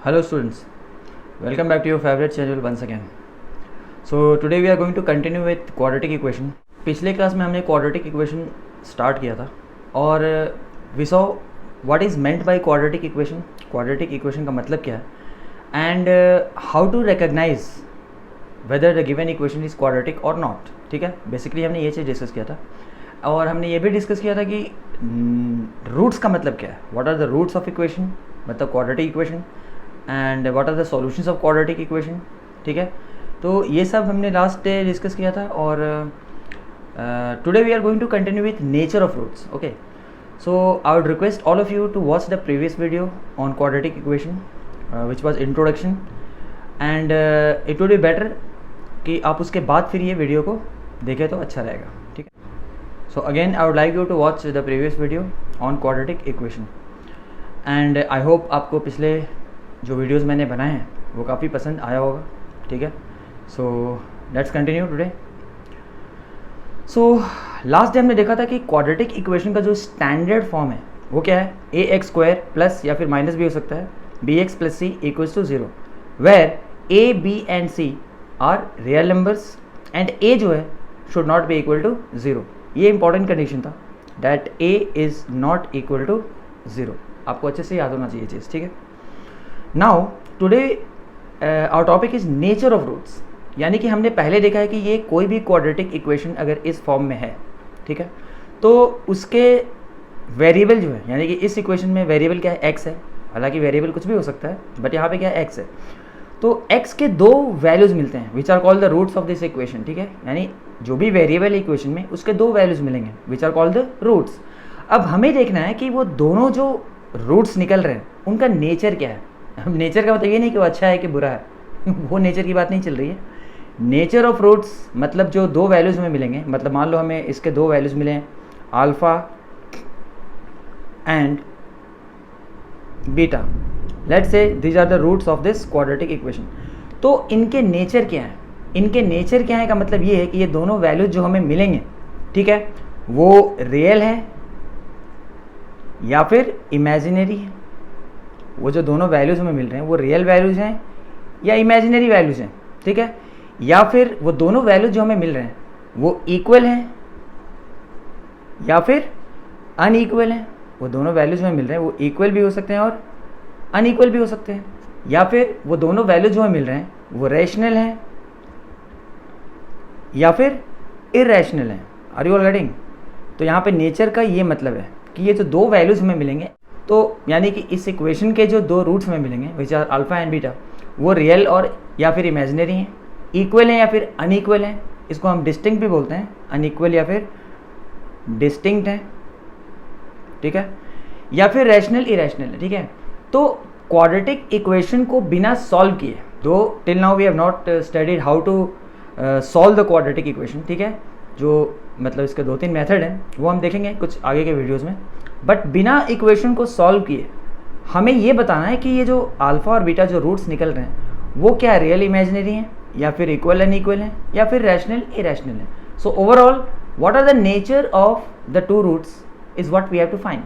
Hello students, welcome back to your favorite channel once again. So today we are going to continue with quadratic equation. पिछले class में हमने quadratic equation start किया था और we saw what is meant by quadratic equation. Quadratic equation का मतलब क्या है and how to recognize whether the given equation is quadratic or not. ठीक है, बेसिकली हमने ये चीज़ डिस्कस किया था और हमने ये भी डिस्कस किया था कि रूट्स का मतलब क्या है, what are the roots of equation, मतलब quadratic equation, and what are the solutions of quadratic equation. ठीक है, तो ये सब हमने लास्ट डे डिस्कस किया था और today we are going to continue with nature of roots. Okay, so I would request all of you to watch the previous video on quadratic equation which was introduction and it would be better कि आप उसके बाद फिर ये video को देखें तो अच्छा रहेगा. ठीक है, so again I would like you to watch the previous video on quadratic equation and I hope आपको पिछले जो वीडियोस मैंने बनाए हैं वो काफ़ी पसंद आया होगा. ठीक है, so let's continue today. So last day हमने देखा था कि क्वाड्रेटिक इक्वेशन का जो स्टैंडर्ड फॉर्म है वो क्या है, ए एक्स स्क्वायर प्लस या फिर माइनस भी हो सकता है B x plus C equals to zero, where A B and C are real numbers and A जो है should not be equal to zero. ये इंपॉर्टेंट कंडीशन था that A is not equal to zero. आपको अच्छे से याद होना चाहिए चीज़. ठीक है, now today our topic is nature of roots. यानी कि हमने पहले देखा है कि ये कोई भी क्वाड्रेटिक इक्वेशन अगर इस फॉर्म में है, ठीक है, तो उसके वेरिएबल जो है, यानी कि इस इक्वेशन में वेरिएबल क्या है, एक्स है. हालांकि वेरिएबल कुछ भी हो सकता है बट यहाँ पे क्या है, एक्स है. तो एक्स के दो वैल्यूज़ मिलते हैं which are called the roots of this equation. ठीक है, यानी जो भी वेरिएबल है इक्वेशन में उसके दो वैल्यूज़ मिलेंगे which are called the roots. अब हमें देखना है कि वो दोनों जो रूट्स निकल रहे हैं उनका नेचर क्या है. अब नेचर का मतलब ये नहीं कि वो अच्छा है कि बुरा है वो नेचर की बात नहीं चल रही है. नेचर ऑफ रूट्स मतलब जो दो वैल्यूज़ हमें मिलेंगे, मतलब मान लो हमें इसके दो वैल्यूज़ मिले हैं alpha and beta. Let's say these are the roots of this quadratic equation. तो इनके नेचर क्या है, इनके नेचर क्या है का मतलब ये है कि ये दोनों वैल्यूज जो हमें मिलेंगे, ठीक है, वो रियल है या फिर इमेजिनरी है. वो जो दोनों वैल्यूज़ हमें मिल रहे हैं वो रियल वैल्यूज़ हैं या इमेजिनरी वैल्यूज़ हैं. ठीक है, या फिर वो दोनों वैल्यूज जो हमें मिल रहे हैं वो इक्वल हैं या फिर अनइक्वल हैं. वो दोनों वैल्यूज हमें मिल रहे हैं वो इक्वल भी हो सकते हैं और अनइक्वल भी हो सकते हैं. या फिर वो दोनों वैल्यूज जो हमें मिल रहे हैं वो रैशनल हैं या फिर इरेशनल हैं. Are you all getting? तो यहाँ पे नेचर का ये मतलब है कि ये जो दो वैल्यूज हमें मिलेंगे, तो यानी कि इस इक्वेशन के जो दो रूट्स हमें मिलेंगे which are alpha and beta, वो रियल और या फिर इमेजिनरी हैं, इक्वल हैं या फिर अनइक्वल हैं. इसको हम डिस्टिंक्ट भी बोलते हैं, अनइक्वल या फिर डिस्टिंक्ट हैं. ठीक है, या फिर रैशनल इरेशनल है. ठीक है, तो क्वाड्रेटिक इक्वेशन को बिना सॉल्व किए, though till now we have not studied how to solve the quadratic equation. ठीक है, जो मतलब इसके दो तीन मेथड हैं वो हम देखेंगे कुछ आगे के वीडियोज़ में. बट बिना इक्वेशन को सॉल्व किए हमें ये बताना है कि ये जो अल्फ़ा और बीटा जो रूट्स निकल रहे हैं वो क्या रियल इमेजिनरी हैं या फिर इक्वल अनइक्वल हैं या फिर रैशनल इरेशनल हैं. So overall what are the nature of the two roots is what we have to find.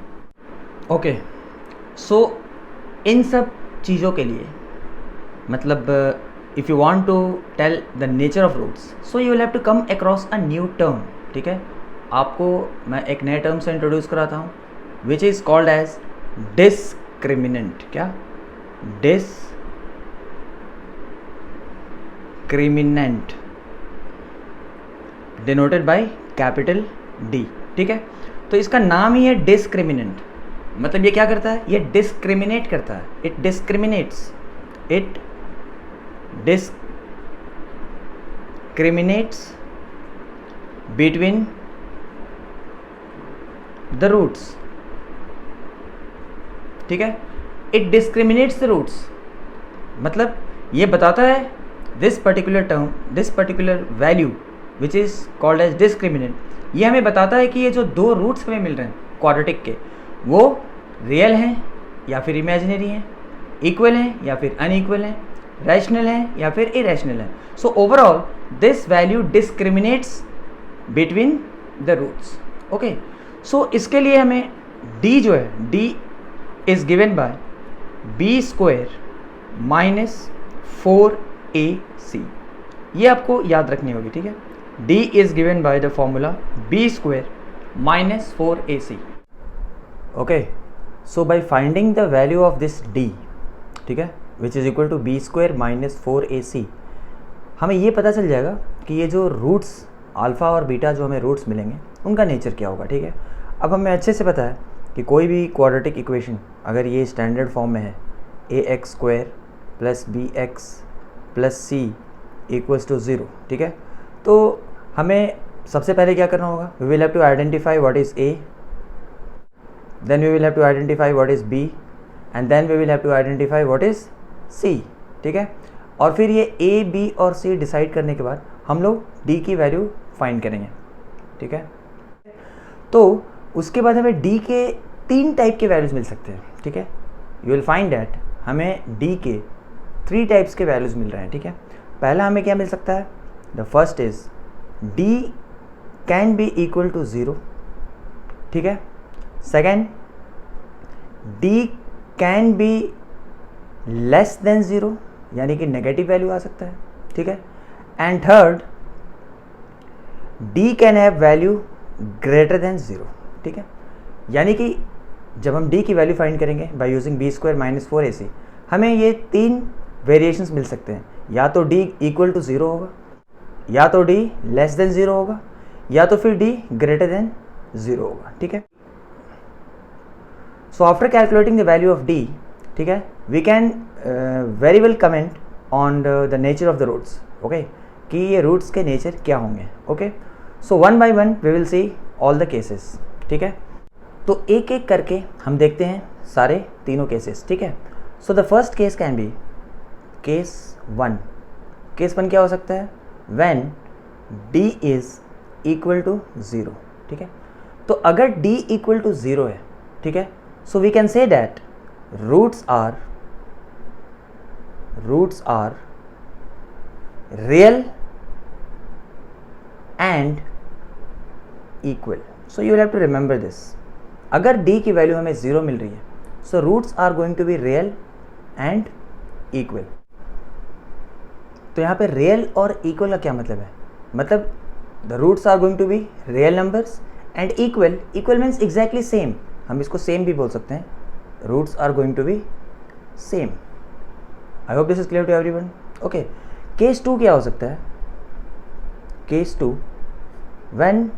Okay, so इन सब चीज़ों के लिए मतलब if you want to tell the nature of roots so you will have to come across a new term. ठीक है, आपको मैं एक नए टर्म से इंट्रोड्यूस कराता हूँ which is called as discriminant. क्या? Discriminant denoted by capital D. ठीक है, तो इसका नाम ही है डिस्क्रिमिनेंट. मतलब ये क्या करता है, ये डिस्क्रिमिनेट करता है. It discriminates between the roots. ठीक है, इट डिस्क्रिमिनेट्स द रूट्स मतलब ये बताता है this particular term, this particular value which is called as discriminant, ये हमें बताता है कि ये जो दो रूट्स हमें मिल रहे हैं क्वाड्रेटिक के वो रियल हैं या फिर इमेजिनरी हैं, इक्वल हैं या फिर अनइक्वल हैं, रैशनल हैं या फिर इरेशनल हैं. So overall this value discriminates between the roots. Okay, so इसके लिए हमें d जो है d is given by B square -4ac, ये आपको याद रखनी होगी, ठीक है। d is given by the formula b² -4ac। Okay, so by finding the value of this d, ठीक है, विच is equal to b² -4ac, हमें ये पता चल जाएगा कि ये जो रूट्स अल्फ़ा और बीटा जो हमें रूट्स मिलेंगे उनका नेचर क्या होगा, ठीक है। अब हमें अच्छे से पता है कि कोई भी क्वाड्रेटिक इक्वेशन अगर ये स्टैंडर्ड फॉर्म में है ax² + bx + c = 0, ठीक है, तो हमें सबसे पहले क्या करना होगा, we will have to identify what is a, then we will have to identify what is b, and then we will have to identify what is c, ठीक है। और फिर ये a, b और c डिसाइड करने के बाद हम लोग d की वैल्यू फाइंड करेंगे, ठीक है। तो उसके बाद हमें d के 3 टाइप के वैल्यूज़ मिल सकते हैं, ठीक है। यू विल फाइंड दैट हमें d के 3 टाइप्स के वैल्यूज़ मिल रहे हैं, ठीक है। पहला हमें क्या मिल सकता है, the first is d can be equal to 0, ठीक है। Second, d can be less than 0, यानी कि नेगेटिव वैल्यू आ सकता है, ठीक है। And third, d can have value greater than 0, ठीक है। यानी कि जब हम d की वैल्यू फाइंड करेंगे बाय यूजिंग b² -4ac, हमें ये 3 वेरिएशंस मिल सकते हैं, या तो d इक्वल टू 0 होगा, या तो d लेस देन 0 होगा, या तो फिर d ग्रेटर देन 0 होगा, ठीक है। So after calculating the value of d, ठीक है, we can very well comment on the nature of the roots, okay, कि ये रूट्स के नेचर क्या होंगे, okay. So one by one we will see all the cases, ठीक है। तो एक एक करके हम देखते हैं सारे तीनों केसेस, ठीक है। So the first case can be case 1। Case 1 क्या हो सकता है, when d is equal to 0, ठीक है। तो अगर d इक्वल टू 0 है, ठीक है, so we can say that roots are real and equal. So you will have to remember this, अगर d की वैल्यू हमें 0 मिल रही है, so roots are going to be real and equal. तो यहाँ पे रियल और इक्वल का क्या मतलब है, मतलब the roots are going to be real numbers and equal. Equal means exactly same, हम इसको सेम भी बोल सकते हैं, roots are going to be same. I hope this is clear to everyone, okay. Case 2 क्या हो सकता है, case 2 when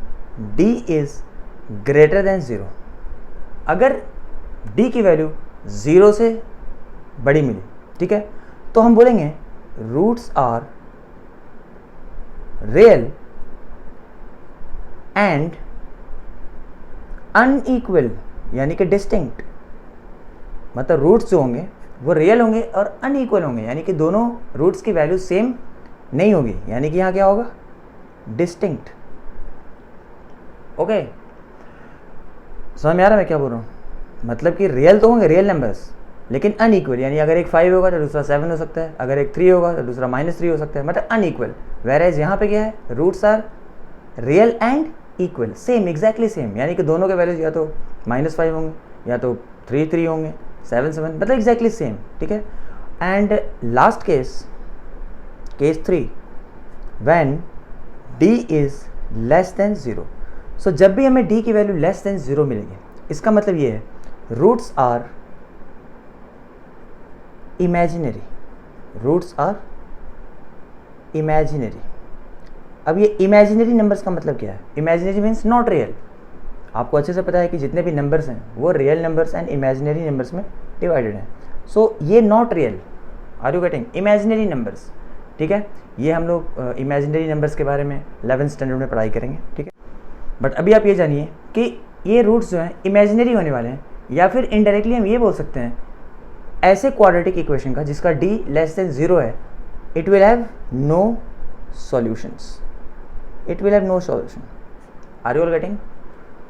d is greater than 0। अगर d की वैल्यू 0 से बड़ी मिली, ठीक है, तो हम बोलेंगे roots are real and unequal, यानी कि डिस्टिंक्ट। मतलब रूट्स जो होंगे वो रियल होंगे और अनइक्वल होंगे, यानी कि दोनों रूट्स की वैल्यू सेम नहीं होगी, यानी कि यहाँ क्या होगा, डिस्टिंक्ट, ओके। समझ में आ रहा है मैं क्या बोल रहा हूँ, मतलब कि रियल तो होंगे रियल नंबर्स, लेकिन अनइक्वल, यानी अगर एक 5 होगा तो दूसरा 7 हो सकता है, अगर एक 3 होगा तो दूसरा -3 हो सकता है, मतलब अनइक्वल। वेयरएज यहाँ पे क्या है, roots are real and equal, same, exactly same, यानी कि दोनों के वैल्यूज या तो -5 होंगे या तो 3 होंगे, 7 मतलब एग्जैक्टली सेम, ठीक है। And last case, case 3, when d is less than 0। सो जब भी हमें d की वैल्यू लेस देन 0 मिलेगी, इसका मतलब ये है roots are imaginary, roots are imaginary. अब ये इमेजिनरी नंबर्स का मतलब क्या है, इमेजिनरी मीन्स नॉट रियल। आपको अच्छे से पता है कि जितने भी नंबर्स हैं वो real numbers and imaginary numbers में डिवाइडेड हैं। सो ये not real, are you getting, imaginary numbers, ठीक है। ये हम लोग इमेजिनरी नंबर्स के बारे में 11th स्टैंडर्ड में पढ़ाई करेंगे, ठीक है। बट अभी आप ये जानिए कि ये रूट्स जो हैं इमेजिनरी होने वाले हैं, या फिर इनडायरेक्टली हम ये बोल सकते हैं ऐसे क्वाड्रेटिक इक्वेशन का जिसका d लेस देन 0 है, it will have no solutions, it will have no solution. Are you all getting?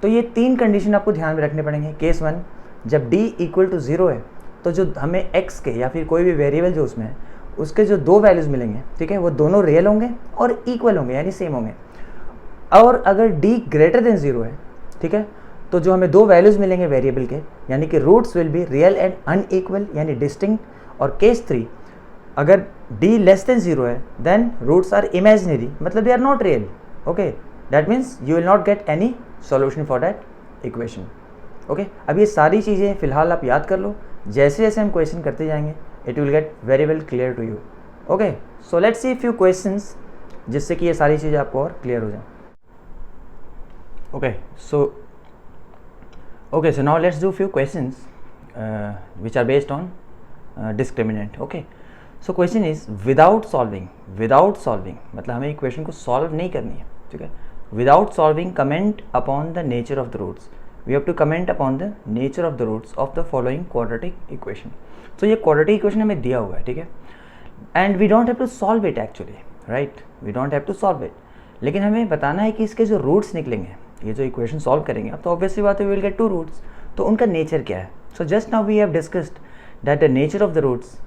तो ये 3 कंडीशन आपको ध्यान में रखने पड़ेंगे। केस 1, जब d इक्वल टू 0 है तो जो हमें x के या फिर कोई भी वेरिएबल जो उसमें है उसके जो 2 वैल्यूज़ मिलेंगे, ठीक है, वो दोनों रियल होंगे और इक्वल होंगे, यानी सेम होंगे। और अगर d ग्रेटर देन 0 है, ठीक है, तो जो हमें 2 वैल्यूज़ मिलेंगे वेरिएबल के, यानी कि roots will be real and unequal, यानी डिस्टिंक्ट, और केस 3 अगर d लेस देन 0 है देन रूट्स आर इमेजिनरी, मतलब they are not real. Okay, that means you will not get any solution for that equation. Okay, अब ये सारी चीज़ें फिलहाल आप याद कर लो. जैसे जैसे हम क्वेश्चन करते जाएंगे it will get very well clear to you. Okay, so let's see few questions जिससे कि ये सारी चीज़ें आपको और क्लियर हो जाए. Okay, so now let's do few questions which are based on discriminant. Okay, so question is without solving मतलब हमें इक्वेशन को सॉल्व नहीं करनी है. ठीक है, without solving comment upon the nature of the roots. We have to comment upon the nature of the roots of the following quadratic equation. So ये quadratic equation हमें दिया हुआ है. ठीक है, and we don't have to solve it actually, right? We don't have to solve it. लेकिन हमें बताना है कि इसके जो रूट्स निकलेंगे, ये जो इक्वेशन सॉल्व करेंगे अब तो ऑब्वियसली बात है वी विल गेट 2 रूट्स. तो उनका नेचर क्या है? So just now we have discussed that the nature of the roots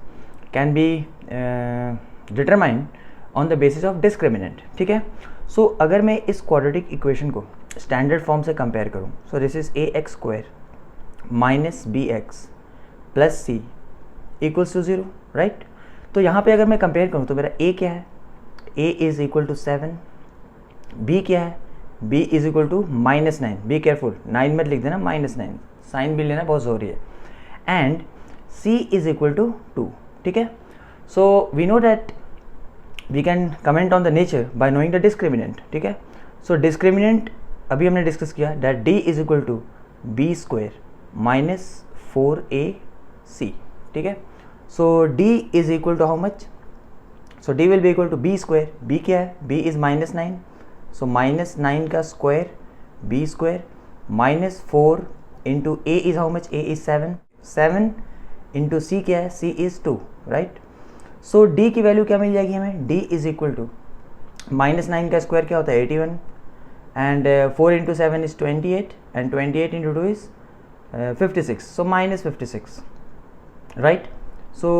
can be determined on the basis of discriminant. ठीक है, सो अगर मैं इस क्वाड्रेटिक इक्वेशन को स्टैंडर्ड फॉर्म से कंपेयर करूँ, so this is ax² minus bx plus C equals to 0, right? तो यहाँ पे अगर मैं कंपेयर करूँ तो मेरा a क्या है? a is equal to 7. b क्या है? b is equal to -9. Be careful, 9 मत लिख देना, -9 साइन भी लेना बहुत ज़रूरी है. And c is equal to 2. ठीक है, so we know that we can comment on the nature by knowing the discriminant. ठीक है, सो डिस्क्रिमिनेंट अभी हमने डिस्कस किया that d is equal to b² minus 4ac. ठीक है, so d is equal to how much? So d will be equal to b². b क्या है? b is -9. सो -9 का square b² minus 4 into a is how much? a is 7. 7 into c क्या है? c is 2, right? So d की value क्या मिल जाएगी हमें? d is equal to -9 का स्क्वायर क्या होता है? 81 and 4 into 7 is 28 and 28 into 2 is 56. So -56, right? So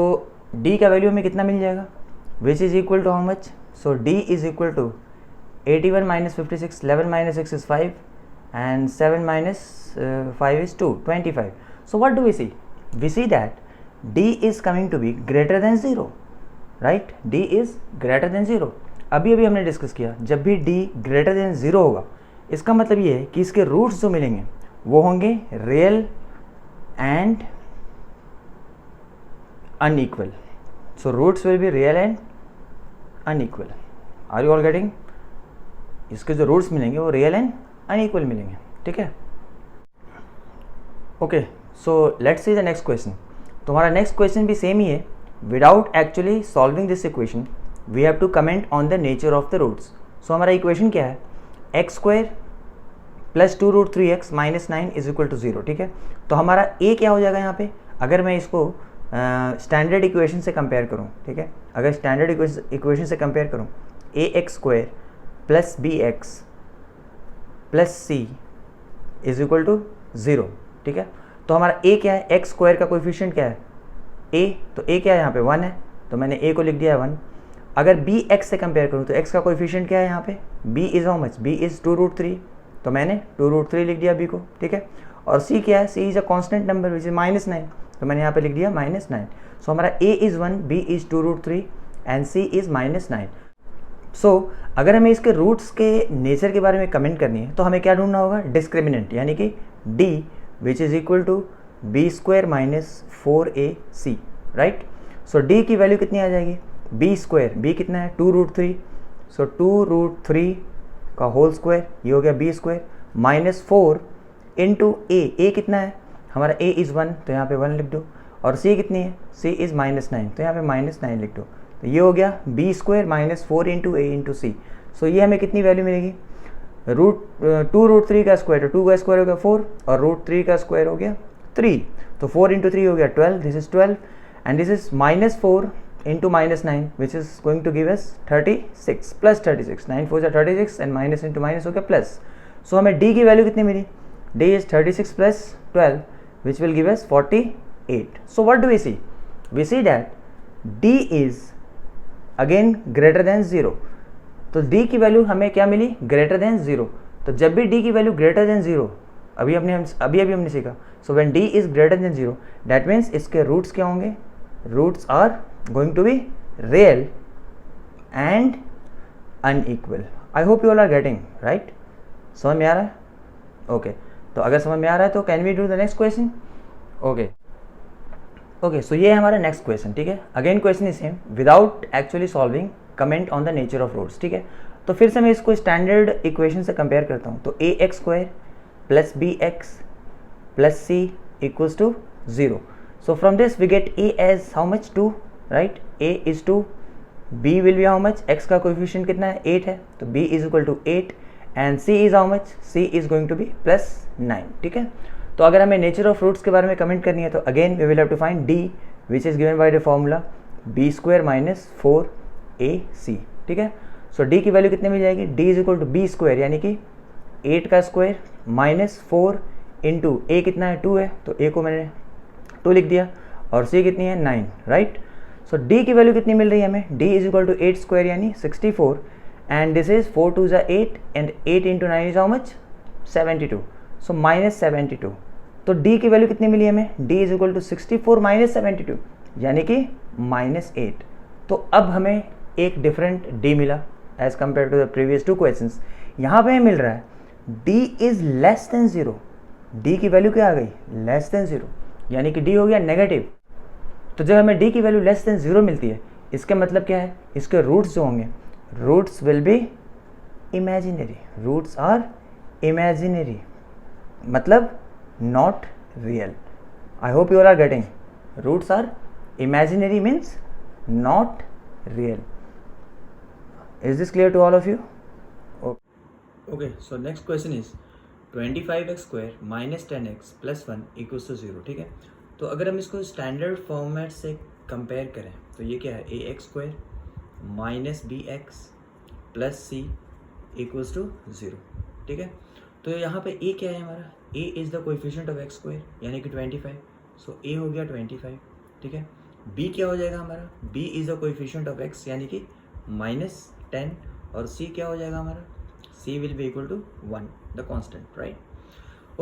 d का वैल्यू हमें कितना मिल जाएगा? Which is equal to how much? So d is equal to 81 minus 56, 11 minus 6 is 5 and 7 minus 5 is 2, 25. So what do we see? We see that d is coming to be greater than 0, right? d is greater than 0. अभी हमने discuss किया जब भी d greater than 0 होगा इसका मतलब ये है कि इसके रूट्स जो मिलेंगे वो होंगे real and unequal. So roots will be real and unequal. Are you all getting? इसके जो रूट्स मिलेंगे वो रियल एंड अनइक्वल मिलेंगे. ठीक है, okay, so let's see the next question. तुम्हारा नेक्स्ट क्वेश्चन भी सेम ही है. Without actually solving this equation we have to comment on the nature of the roots. So हमारा इक्वेशन क्या है? x² plus 2√3x minus 9 is equal to 0. ठीक है, तो हमारा a क्या हो जाएगा यहाँ पे? अगर मैं इसको स्टैंडर्ड इक्वेशन से कंपेयर करूँ, ठीक है, अगर स्टैंडर्ड इक्वेशन से कंपेयर करूँ ax² plus bx plus c is equal to 0. ठीक है, तो हमारा a क्या है? x² का कोएफिशिएंट क्या है? a. तो a क्या है यहाँ पे? 1 है, तो मैंने a को लिख दिया है 1. अगर bx से कंपेयर करूँ तो x का कोएफिशिएंट क्या है यहाँ पे? b is how much? b is 2√3, तो मैंने 2√3 लिख दिया b को. ठीक है, और c क्या है? c is a constant number which is -9, तो मैंने यहाँ पे लिख दिया -9. सो हमारा a is 1, b is 2√3 and c is -9. सो अगर हमें इसके रूट्स के नेचर के बारे में कमेंट करनी है तो हमें क्या ढूंढना होगा? डिस्क्रिमिनेंट, यानी कि d which is equal to b² minus 4ac, right? So d की वैल्यू कितनी आ जाएगी? b², b कितना है? 2√3. सो 2√3 का होल स्क्वायर, ये हो गया b² माइनस 4 इंटू a कितना है? हमारा a इज़ 1, तो यहाँ पे 1 लिख दो. और c कितनी है? c इज़ -9, तो यहाँ पे -9 लिख दो. तो ये हो गया b² minus 4 into a into c. So ये हमें कितनी वैल्यू मिलेगी? 2√3 का स्क्वायर, तो 2 का स्क्वायर हो गया 4 और √3 का स्क्वायर हो गया 3. तो 4 इंटू 3 हो गया 12. This is 12 and this is -4 into -9 which is going to give us 36 plus 36. 9 4 जा 36 एंड माइनस इंटू माइनस हो गया प्लस. सो हमें d की वैल्यू कितनी मिली? d is 36 plus 12 which will give us 48. So what do we see? We see that d is again greater than 0. तो d की value हमें क्या मिली? Greater than 0. तो जब भी d की वैल्यू ग्रेटर देन 0, अभी हमने सीखा. So when d is greater than 0 that means इसके रूट्स क्या होंगे? roots are going to be real and unequal. I hope you all are getting right. समझ में आ रहा है? ओके तो अगर समझ में आ रहा है तो can we do the next question. Okay so ये है हमारा नेक्स्ट क्वेश्चन. ठीक है, again question is same. Without actually solving comment on the nature of roots. ठीक है, तो फिर से मैं इसको स्टैंडर्ड इक्वेशन से कंपेयर करता हूँ. तो a x square plus b x plus C equals to 0. So from this we get a as how much 2, right? a is 2, b will be how much? x का coefficient कितना है? 8 है, तो b is equal to 8 and c is how much? c is going to be plus 9. ठीक है, तो अगर हमें नेचर ऑफ रूट्स के बारे में कमेंट करनी है तो again we will have to find d which is given by the formula b square minus 4ac. ठीक है, सो d की वैल्यू कितने मिल जाएगी? d is equal to b square यानी कि 8 का स्क्वायर माइनस 4 इंटू a कितना है? 2 है, तो a को मैंने 2 लिख दिया और c कितनी है? 9. राइट, सो d की वैल्यू कितनी मिल रही है हमें? d is equal to 8 square यानी 64 एंड दिस इज 4 2 ज़ा 8 and 8 into 9 is how much? 72. So minus 72. तो d की वैल्यू कितनी मिली हमें? d is equal to 64 minus 72 यानी कि माइनस 8. तो अब हमें एक डिफरेंट d मिला as compared to the previous 2 questions. यहाँ पे मिल रहा है d is less than 0. d की वैल्यू क्या आ गई? लेस देन 0 यानी कि d हो गया नेगेटिव. तो जब हमें d की वैल्यू लेस देन 0 मिलती है इसका मतलब क्या है? इसके रूट्स जो होंगे roots will be imaginary. Roots are imaginary मतलब not real. I hope you are getting. Roots are imaginary means not real. Is this clear to all of you? Okay, so next question is 25x square minus 10x plus 1 equals to 0. ठीक है, तो अगर हम इसको standard format से compare करें तो ये क्या है? A x square minus b x plus C equals to 0. ठीक है, तो यहाँ पे ए क्या है हमारा? A is the coefficient of x square यानी कि 25. सो ए हो गया 25. ठीक है, बी क्या हो जाएगा हमारा? B is the coefficient of X यानी कि माइनस 10 और सी क्या हो जाएगा हमारा? c will be equal to 1, the constant, right?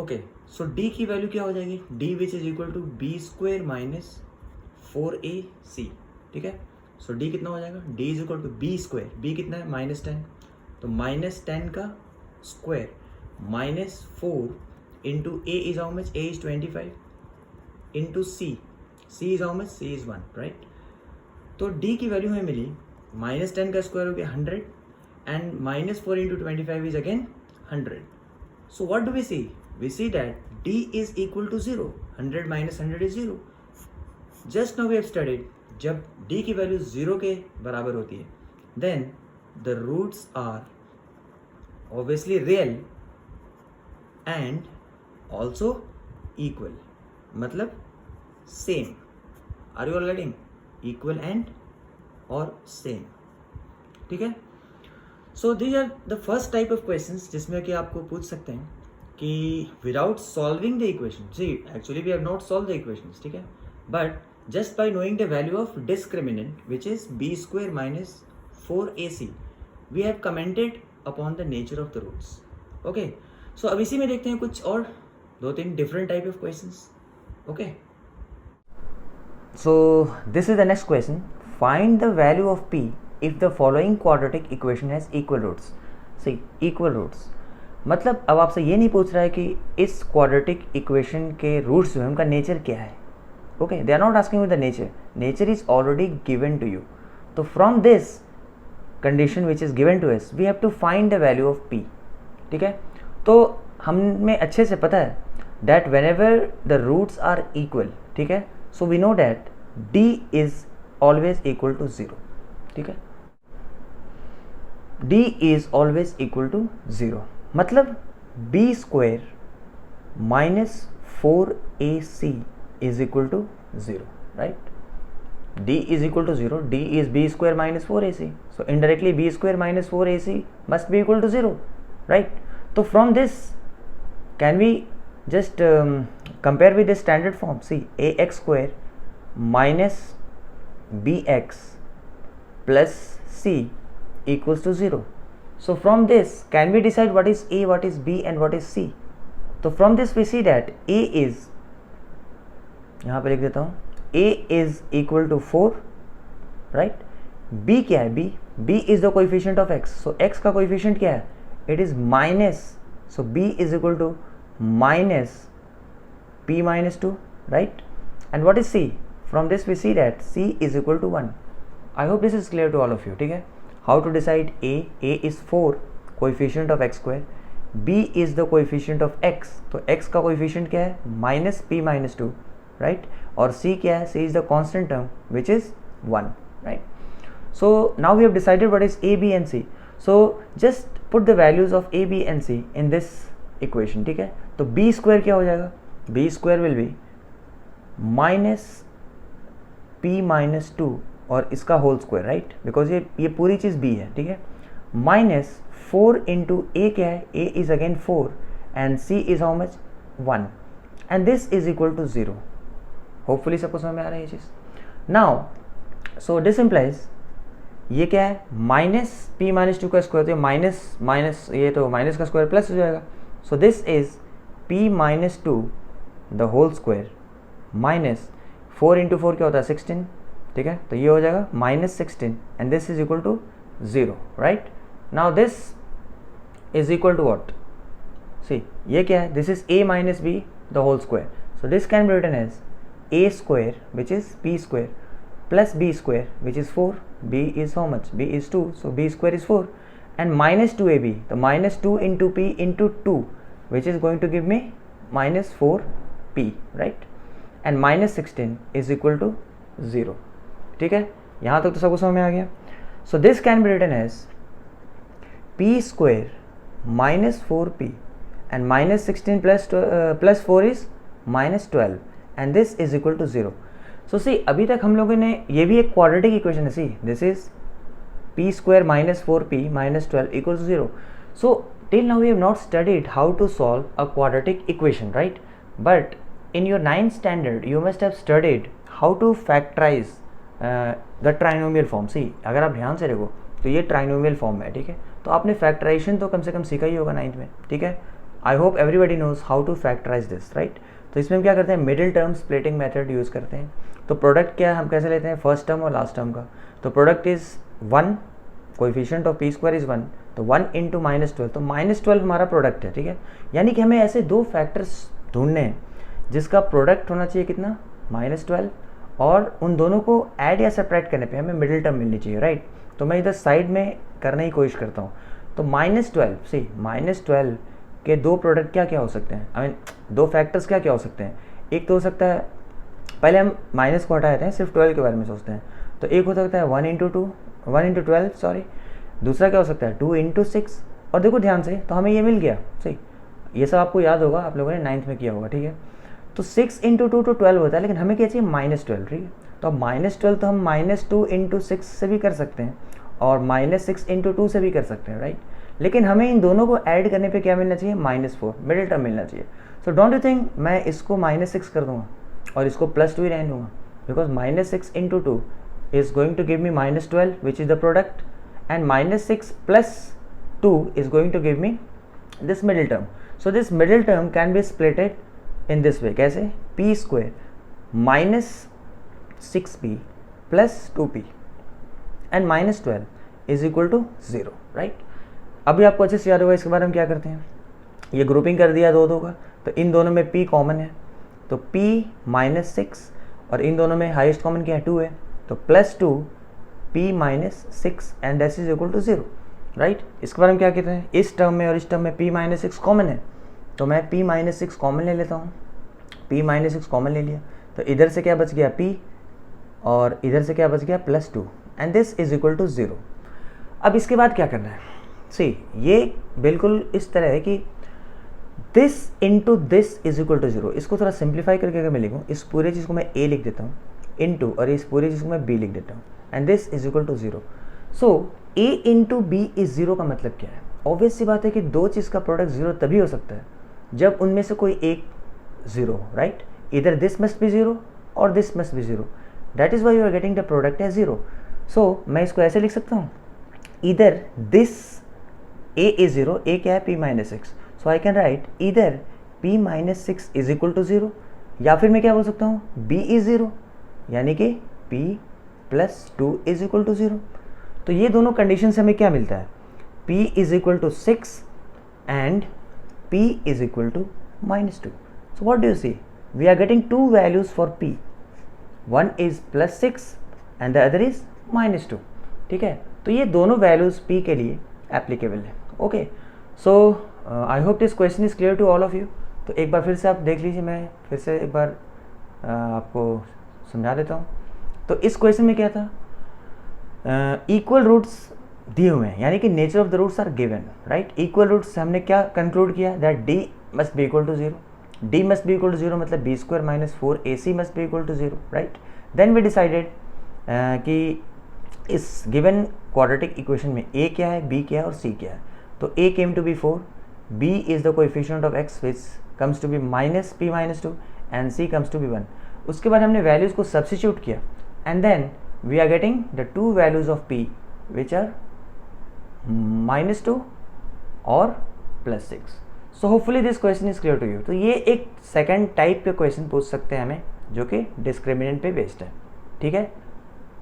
Okay, so d की वैल्यू क्या हो जाएगी? d which is equal to b square minus 4ac. ठीक है, so d कितना हो जाएगा? d is equal to b square. b कितना है? माइनस 10. तो माइनस 10 का square minus 4 into a is how much? a is 25 into c is how much? c is 1, right? तो d की वैल्यू हमें मिली माइनस 10 का स्क्वायर हो गया 100 and minus 4 into 25 is again 100. So what do we see? We see that d is equal to 0. 100 minus 100 is 0. Just now we have studied जब d की value 0 के बराबर होती है then the roots are obviously real and also equal. मतलब same. Are you all getting? Equal and और same. ठीक है, so these are the first type of questions जिसमें कि आपको पूछ सकते हैं कि without solving the equation. See actually we have not solve the equations. ठीक है, but just by knowing the value of discriminant which is b square minus 4ac we have commented upon the nature of the roots. Okay, so अब इसी में देखते हैं कुछ और 2-3 different type of questions. Okay, so this is the next question. Find the value of p if the following quadratic equation has equal roots. See, equal roots मतलब अब आपसे ये नहीं पूछ रहा है कि इस quadratic equation के roots जो है उनका nature क्या है. Okay, they are not asking you the nature. Nature is already given to you. तो from this condition which is given to us, we have to find the value of p. ठीक है, तो हमें अच्छे से पता है that whenever the roots are equal, ठीक है, so we know that d is always equal to 0. ठीक है, d is always equal to 0 मतलब b square minus 4ac is equal to 0, right? d is equal to 0. d is b square minus 4ac, so indirectly b square minus 4ac must be equal to 0, right? So from this can we just compare with the standard form? See, ax square minus bx plus c equals to 0. So from this can we decide what is a, what is b and what is c? So from this we see that a is, यहाँ पे लिख देता हूँ, a is equal to 4, right. b क्या है? b is the coefficient of x, so x का coefficient क्या है? It is minus, so b is equal to minus p minus 2, right? And what is c? From this we see that c is equal to 1. I hope this is clear to all of you. ठीक है? How to decide a? a is 4, coefficient of x square. b is the coefficient of x, तो x का coefficient क्या है? minus p minus 2, right? और c क्या है? c is the constant term which is 1, right? So now we have decided what is a, b and c. So just put the values of a, b and c in this equation. ठीक है? तो b square क्या हो जाएगा? b square will be minus p minus 2 और इसका whole square, right, because ये पूरी चीज़ b है. ठीक है? माइनस 4 इंटू a क्या है? a is again 4 and c is how much? 1 and this is equal to 0. Hopefully सबको समझ में आ रहा है ये चीज़. नाउ सो दिस इम्प्लाइज ये क्या है? माइनस p माइनस 2 का स्क्वायर, तो माइनस माइनस ये तो माइनस का स्क्वायर प्लस हो जाएगा. So this is p minus 2 the whole square minus 4 into 4 क्या होता है? 16. ठीक है? तो ये हो जाएगा minus 16 and this is equal to 0, right. Now this is equal to what? See ये क्या है? This is a minus b the whole square. So this can be written as a square which is p square plus b square which is 4. b is how much? b is 2, so b square is 4 and minus 2ab, तो minus 2 into p into 2 which is going to give me minus 4p, right? and minus 16 is equal to 0. ठीक है? यहाँ तक तो सबको समझ में आ गया. so this can be written as p square minus 4p and minus 16 plus 4 is minus 12 and this is equal to 0. so see अभी तक हम लोगों ने, ये भी एक क्वाड्रेटिक इक्वेशन है. See this is p square minus 4p minus 12 equals to 0. so till now we have not studied how to solve a quadratic equation, right? But in your 9th standard you must have studied how to factorize the trinomial form. See अगर आप ध्यान से देखो तो ये trinomial form है. ठीक है? तो आपने फैक्टराइजेशन तो कम से कम सीखा ही होगा 9th में. ठीक है? I hope everybody knows how to factorise this, right. तो इसमें हम क्या करते हैं? Middle term splitting method use करते हैं. तो प्रोडक्ट क्या हम कैसे लेते हैं? फर्स्ट टर्म और लास्ट टर्म का. तो product is 1, coefficient of p square is 1, तो 1 इंटू माइनस 12, तो माइनस 12 हमारा प्रोडक्ट है. ठीक है? यानी कि हमें ऐसे दो फैक्टर्स ढूंढने हैं जिसका प्रोडक्ट होना चाहिए कितना? माइनस 12, और उन दोनों को ऐड या सेपरेट करने पे हमें मिडिल टर्म मिलनी चाहिए, राइट. तो मैं इधर साइड में करने की कोशिश करता हूँ. तो माइनस 12, सी माइनस 12 के दो प्रोडक्ट क्या क्या हो सकते हैं? आई मीन दो फैक्टर्स क्या क्या हो सकते हैं? एक तो हो सकता है, पहले हम माइनस को हटा देते हैं, सिर्फ 12 के बारे में सोचते हैं. तो एक हो सकता है 1 इंटू 12, सॉरी. दूसरा क्या हो सकता है? 2 इंटू 6. और देखो ध्यान से, तो हमें ये मिल गया. सही, ये सब आपको याद होगा, आप लोगों ने 9th में किया होगा. ठीक है? तो 6 इंटू 2 तो 12 होता है, लेकिन हमें क्या चाहिए? माइनस 12. ठीक है? तो अब माइनस 12 तो हम माइनस 2 इंटू 6 से भी कर सकते हैं और माइनस 6 इंटू 2 से भी कर सकते हैं, राइट. लेकिन हमें इन दोनों को ऐड करने पे क्या मिलना चाहिए? माइनस 4, मिडिल टर्म मिलना चाहिए. सो डोंट यू थिंक मैं इसको माइनस 6 कर दूंगा और इसको प्लस 2 ही रहने दूंगा? Because minus 6 into 2 is going to give me minus 12 which is the product, and minus 6 plus 2 is going to give me this middle term. So this middle term can be splitted in this way. कैसे? p square minus 6p plus 2p and minus 12 is equal to 0, right? अभी आपको अच्छे से याद होगा इसके बारे में क्या करते हैं. ये ग्रुपिंग कर दिया दो का, तो इन दोनों में p कॉमन है, तो p माइनस 6, और इन दोनों में हाईएस्ट कॉमन क्या है? 2 है, तो plus 2 p minus 6 and that is equal to 0, right. इसके बारे में क्या कहते हैं? इस टर्म में और इस टर्म में p माइनस 6 कॉमन है, तो मैं p माइनस 6 कॉमन ले लेता हूँ. p माइनस 6 कॉमन ले लिया, तो इधर से क्या बच गया? p, और इधर से क्या बच गया? Plus 2 and this is equal to 0. अब इसके बाद क्या करना है? सी ये बिल्कुल इस तरह है कि this into this is equal to 0. इसको थोड़ा सिंप्लीफाई करके अगर मैं लिखूँ, इस पूरे चीज़ को मैं a लिख देता हूँ इंटू, और इस पूरी चीज़ को मैं b लिख देता हूँ, and this is equal to 0. So a into b is 0 का मतलब क्या है? ऑब्वियस सी बात है कि दो चीज़ का प्रोडक्ट 0 तभी हो सकता है जब उनमें से कोई एक 0, राइट. इधर दिस मस्ट बी 0 और this must be 0. That is why you are getting the product as 0. So मैं इसको ऐसे लिख सकता हूँ, इधर दिस a इज 0, a क्या है? p minus 6. So I can write इधर p minus 6 is equal to 0, या फिर मैं क्या बोल सकता हूँ? b इज 0, यानी कि p plus 2 is equal to 0। तो ये दोनों कंडीशन से हमें क्या मिलता है, p is equal to 6 and p is equal to -2। So what do you see, we are getting two values for p, one is +6 and the other is -2। ठीक है, तो ये दोनों वैल्यूज p के लिए एप्लीकेबल है। Okay, so I hope this question is clear to all of you. तो एक बार फिर से आप देख लीजिए, मैं फिर से एक बार आपको समझा देता हूँ। तो इस क्वेश्चन में क्या था, इक्वल रूट्स दिए हुए हैं, यानी कि nature of the roots are given, right. Equal roots से हमने क्या कंक्लूड किया, that d must be equal to 0। d must be equal to 0 मतलब b square minus 4ac must be equal to 0, right. Then we decided कि इस given quadratic equation में a क्या है, b क्या है और c क्या है। तो a came to be 4, b is the coefficient of x which comes to be minus p minus 2 and c comes to be 1। उसके बाद हमने वैल्यूज़ को सब्स्टिट्यूट किया and then we are getting the two values of p which are -2 और +6। So hopefully this question is clear to you. तो ये एक second type के क्वेश्चन पूछ सकते हैं हमें, जो कि डिस्क्रिमिनेंट पे बेस्ड है। ठीक है,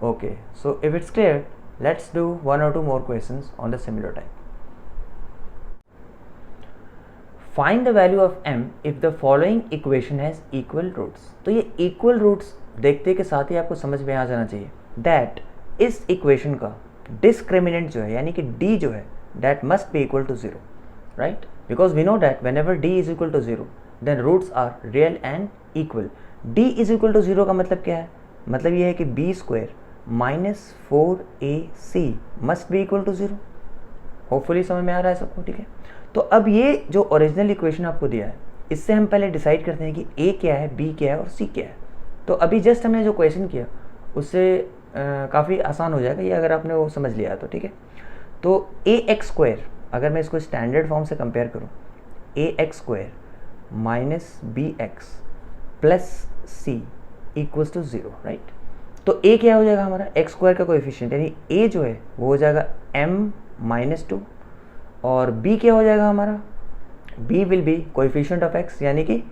okay. So if it's clear, let's do one और two more questions on the similar type. Find the value of m if the following equation has equal roots. तो ये इक्वल रूट्स देखते के साथ ही आपको समझ में आ जाना चाहिए दैट इस इक्वेशन का डिस्क्रिमिनेंट जो है, यानी कि d जो है, that must be equal to 0, right. Because we know that whenever d is equal to 0 then roots are real and equal. d is equal to 0 का मतलब क्या है, मतलब ये है कि b square minus 4ac must be equal to 0। Hopefully समझ में आ रहा है सबको, ठीक है। तो अब ये जो ओरिजिनल इक्वेशन आपको दिया है, इससे हम पहले डिसाइड करते हैं कि a क्या है, b क्या है और c क्या है। तो अभी जस्ट हमने जो क्वेश्चन किया उससे काफ़ी आसान हो जाएगा ये, अगर आपने वो समझ लिया है तो, ठीक है। तो ax स्क्वायर, अगर मैं इसको स्टैंडर्ड फॉर्म से कंपेयर करूँ, ax square minus bx plus c equals to 0, right. तो a क्या हो जाएगा हमारा, x स्क्वायर का कोएफिशिएंट, यानी a जो है वो हो जाएगा m-2, और b क्या हो जाएगा हमारा, b will be coefficient of x, यानी कि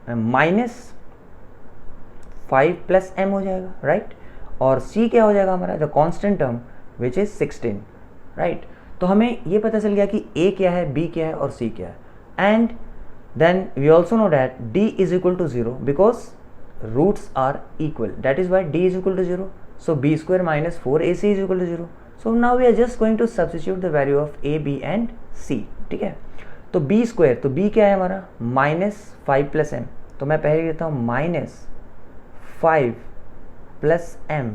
-5 प्लस m हो जाएगा, राइट। और c क्या हो जाएगा हमारा, the constant term which is 16, right. तो हमें ये पता चल गया कि a क्या है, b क्या है और c क्या है। And then we also know that d is equal to 0 because roots are equal, that is why d is equal to 0। So b square minus 4ac is equal to 0। So now we are just going to substitute the value of a, b and c, ठीक है। तो b square, तो b क्या है हमारा, -5 plus m, तो मैं पहले देता हूँ -5 प्लस m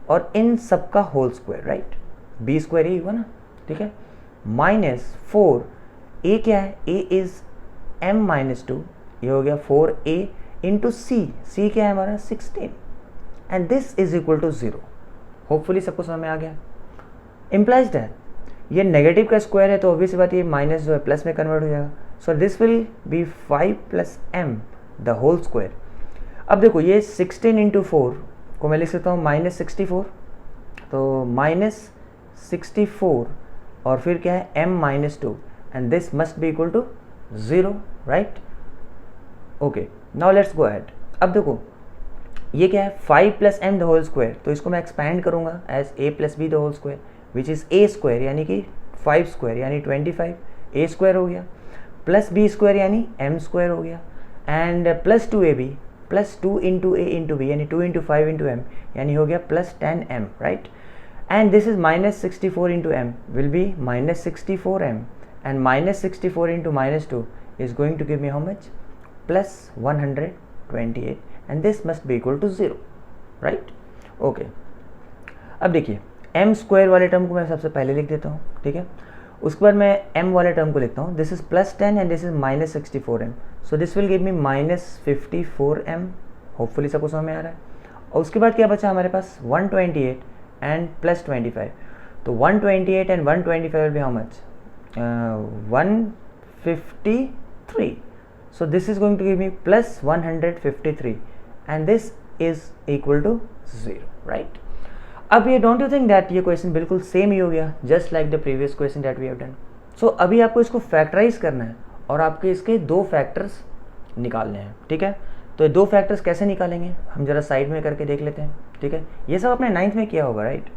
और इन सब का whole square, right. b square ही हुआ ना, ठीक है। -4, a क्या है, a इज m-2, ये हो गया 4a इंटू c क्या है हमारा 16, and this is equal to 0। Hopefully सबको समझ में आ गया। इम्प्लाइज दैट ये नेगेटिव का स्क्वायर है तो ऑब्वियस बात ये माइनस जो है प्लस में कन्वर्ट हो जाएगा। So this will be 5 plus m the whole square. अब देखो ये 16 इंटू 4 को मैं लिख सकता हूँ -64, तो -64 और फिर क्या है m-2, and this must be equal to 0, right. Okay, now let's go ahead. अब देखो ये क्या है, 5 plus m the whole square, तो इसको मैं एक्सपैंड करूंगा as a plus b the whole square which is a square, यानी कि 5 स्क्वायर यानी 25, a स्क्वायर हो गया, प्लस b स्क्वायर यानी m स्क्वायर हो गया, and plus 2ab plus 2 into a into b यानी 2 इंटू 5 इंटू m, यानी हो गया plus 10m, right. And this is -64 into m will be -64m, and -64 into -2 is going to give me how much, plus 128, and this must be equal to 0, right? Okay, अब देखिए m square वाले term को मैं सबसे पहले लिख देता हूँ, ठीक है। उसके बाद मैं m वाले टर्म को लिखता हूँ, this is +10 and this is -64m, so this will give me -54m। Hopefully सबको समझ में आ रहा है। और उसके बाद क्या बचा हमारे पास, 128 एंड प्लस 25, तो 128 and 125 will be how much, 153, so this is going to give me plus 153 and this is equal to 0, right। अब ये डोंट यू थिंक दैट ये क्वेश्चन बिल्कुल सेम ही हो गया, just like the previous question that we have done. सो अभी आपको इसको फैक्टराइज करना है और आपके इसके दो फैक्टर्स निकालने हैं, ठीक है। तो दो फैक्टर्स कैसे निकालेंगे हम जरा साइड में करके देख लेते हैं, ठीक है। ये सब आपने 9th में किया होगा, राइट।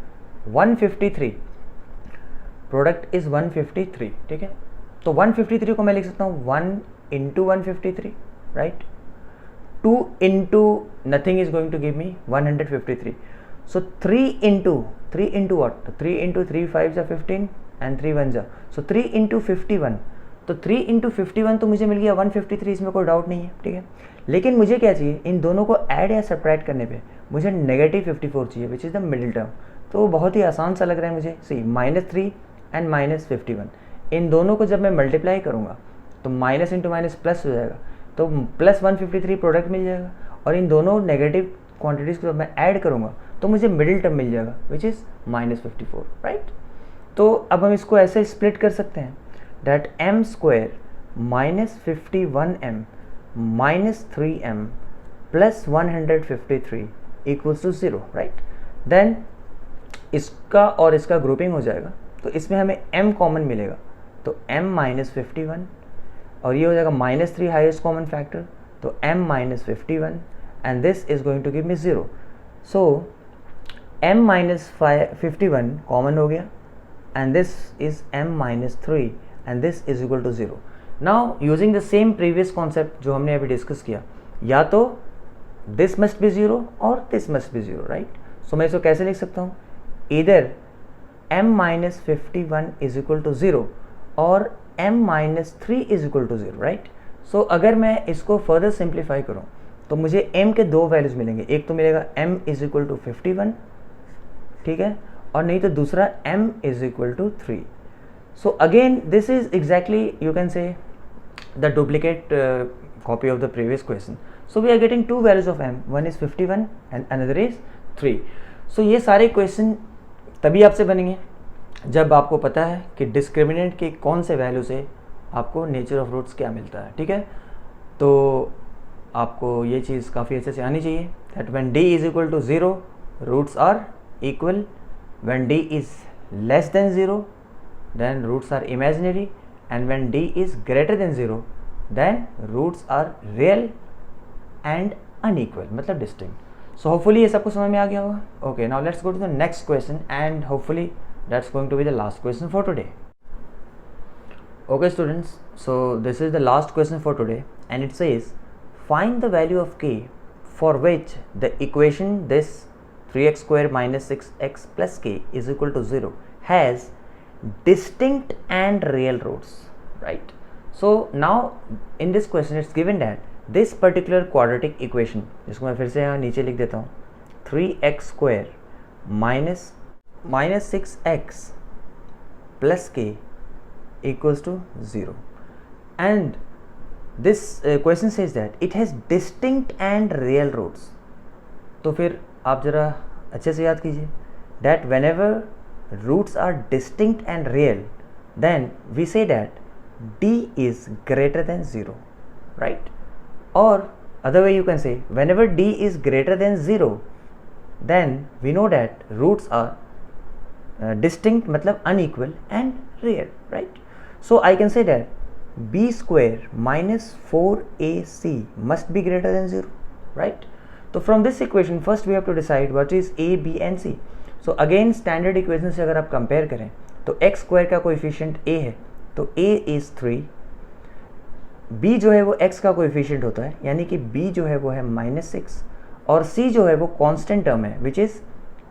153 प्रोडक्ट इज 153, ठीक है। तो 153 को मैं लिख सकता हूँ 1 into 153, right. 2 into nothing is going to give me 153, so 3 into what, 3 into 3 5 जा 15 एंड 3 1 जा, सो 3 इंटू 51, तो 3 इंटू 51 तो मुझे मिल गया 153, इसमें कोई डाउट नहीं है, ठीक है। लेकिन मुझे क्या चाहिए, इन दोनों को ऐड या सब्ट्रैक्ट करने पे मुझे -54 चाहिए, which is the middle term. तो बहुत ही आसान सा लग रहा है मुझे, सी -3 एंड -51, इन दोनों को जब मैं मल्टीप्लाई करूँगा तो माइनस इंटू माइनस प्लस हो जाएगा, तो प्लस 153 प्रोडक्ट मिल जाएगा, और इन दोनों नेगेटिव क्वांटिटीज़ को जब मैं ऐड करूँगा तो मुझे मिडिल टर्म मिल जाएगा, विच इज़ -54, राइट। तो अब हम इसको ऐसे स्प्लिट कर सकते हैं, that m square minus 51m minus 3m plus 153 equals to 0, right? Then इसका और इसका ग्रुपिंग हो जाएगा, तो इसमें हमें m कॉमन मिलेगा, तो m minus 51, और ये हो जाएगा -3 हाईएस्ट कॉमन फैक्टर, तो m minus 51 and this is going to give me 0. So m minus 51 common हो गया and this is m minus 3 and this is equal to 0. Now using the same previous concept जो हमने अभी discuss किया, या तो this must be 0 और this must be 0, right? So मैं इसको कैसे लिख सकता हूँ, either m minus 51 is equal to 0 और m minus 3 is equal to 0, right? So अगर मैं इसको further simplify करूँ तो मुझे m के दो वैल्यूज मिलेंगे, एक तो मिलेगा m is equal to 51, ठीक है, और नहीं तो दूसरा m is equal to 3. So again this is exactly, you can say, the duplicate copy of the previous question. So we are getting two values of m, one is 51 and another is 3. So ये सारे question तभी आपसे बनेंगे जब आपको पता है कि डिस्क्रिमिनेंट के कौन से वैल्यू से आपको नेचर ऑफ रूट्स क्या मिलता है, ठीक है। तो आपको ये चीज़ काफ़ी अच्छे से आनी चाहिए, that when d is equal to 0 roots are equal, when d is less than 0 then roots are imaginary, and when d is greater than 0 then roots are real and unequal, मतलब distinct. So hopefully ये सबको समझ में आ गया होगा. Okay, now let's go to the next question and hopefully that's going to be the last question for today. Okay students, so this is the last question for today and it says find the value of k for which the equation this 3x square minus 6x plus k is equal to 0 has distinct and real roots, right? So now in this question it's given that this particular quadratic equation, जिसको मैं फिर से यहाँ नीचे लिख देता हूँ, 3x square minus 6x plus k equals to 0, and this question says that it has distinct and real roots. तो फिर आप ज़रा अच्छे से याद कीजिए that whenever roots are distinct and real then we say that d is greater than 0, right? Or other way you can say whenever d is greater than 0 then we know that roots are distinct मतलब unequal and real, right? So I can say that b square minus 4ac must be greater than 0, right? So from this equation first we have to decide what is a, b and c. So again standard equation से अगर आप compare करें तो x square का coefficient a है तो a is 3, b जो है वो x का कोएफिशिएंट होता है यानी कि b जो है वो है -6 और c जो है वो कांस्टेंट टर्म है which is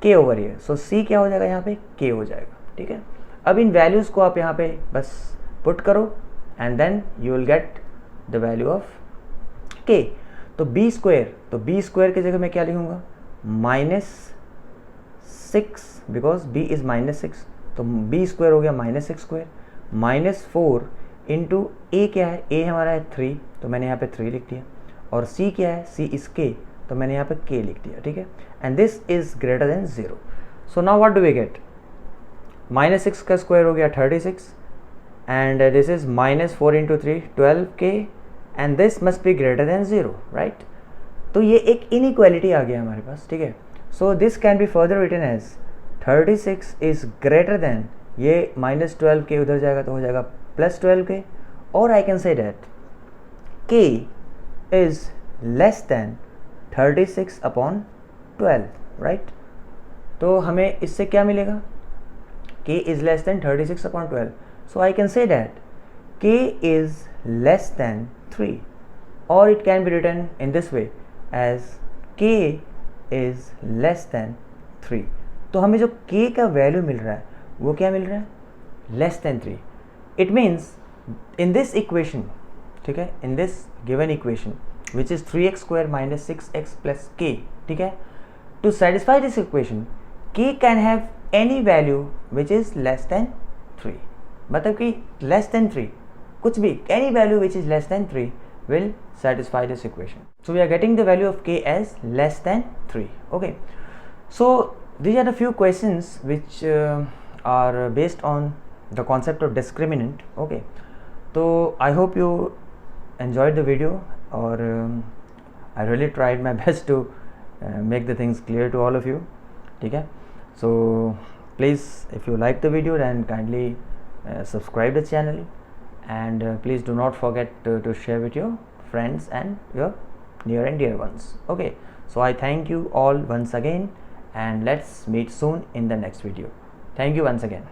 k over here. So c क्या हो जाएगा यहाँ पे, k हो जाएगा, ठीक है. अब इन वैल्यूज़ को आप यहाँ पे बस पुट करो and then you will get the value of k. तो b स्क्वायर की जगह मैं क्या लिखूँगा, -6 बिकॉज b इज़ -6 तो b स्क्वायर हो गया -6 स्क्वायर -4 इंटू a क्या है, a हमारा है 3 तो मैंने यहाँ पे 3 लिख दिया और c क्या है, c इज़ k तो मैंने यहाँ पे k लिख दिया, ठीक है. And this is greater than 0. So now what do we get, -6 का स्क्वायर हो गया 36 and this is -4 into 3 12k and this must be greater than 0, right. तो ये एक इनइक्वालिटी आ गया हमारे पास, ठीक है. So this can be further written as 36 is greater than, ये -12k उधर जाएगा तो हो जाएगा +12k, और I can say that k is less than 36/12, right. तो हमें इससे क्या मिलेगा, k is less than 36/12, so I can say that k is less than 3, or it can be written in this way as k is less than 3। तो हमें जो k का value मिल रहा है वो क्या मिल रहा है, less than 3। It means in this equation, ठीक है, in this given equation which is 3x² - 6x + k, ठीक है, to satisfy this equation k can have any value which is less than 3, मतलब कि लेस देन 3 कुछ भी, any value which is less than 3 will satisfy this equation. So we are getting the value of k as less than 3. Okay, so these are the few questions which are based on the concept of discriminant. Okay, so I hope you enjoyed the video, or I really tried my best to make the things clear to all of you. Okay, so please, if you like the video, then kindly subscribe the channel, and please do not forget to share with your friends and your near and dear ones. Okay, so I thank you all once again, and let's meet soon in the next video. Thank you once again.